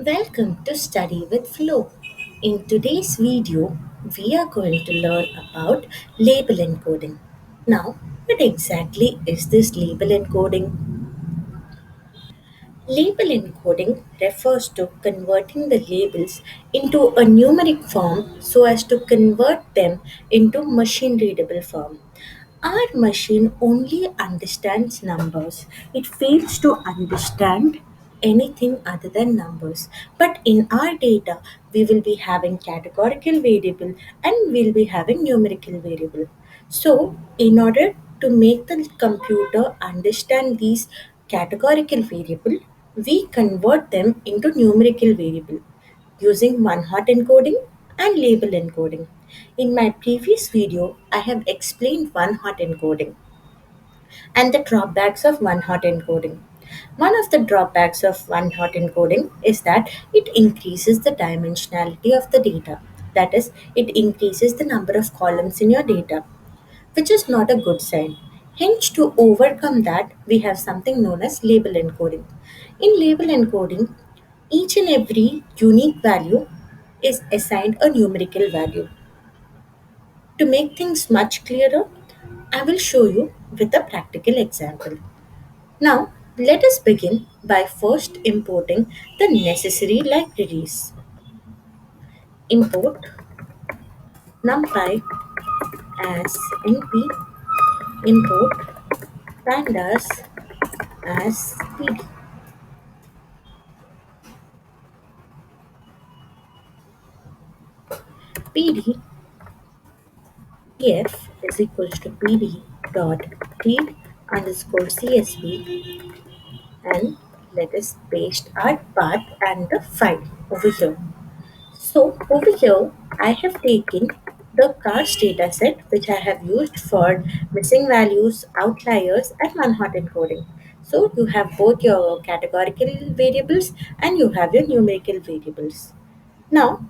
Welcome to Study with Flow. In today's video, we are going to learn about label encoding. Now, what exactly is this label encoding? Label encoding refers to converting the labels into a numeric form so as to convert them into machine readable form. Our machine only understands numbers. It fails to understand anything other than numbers. But in our data, we will be having categorical variable and we'll be having numerical variable. So, in order to make the computer understand these categorical variable, we convert them into numerical variable using one-hot encoding and label encoding. In my previous video, I have explained one-hot encoding and the drawbacks of one-hot encoding. One of the drawbacks of one-hot encoding is that it increases the dimensionality of the data. That is, it increases the number of columns in your data, which is not a good sign. Hence, to overcome that, we have something known as label encoding. In label encoding, each and every unique value is assigned a numerical value. To make things much clearer, I will show you with a practical example. Now, let us begin by first importing the necessary libraries. Import numpy as np, import pandas as pd. pd df is equals to pd dot read underscore csv, and let us paste our path and the file over here. So over here, I have taken the cars dataset which I have used for missing values, outliers, and one-hot encoding. So you have both your categorical variables and you have your numerical variables. Now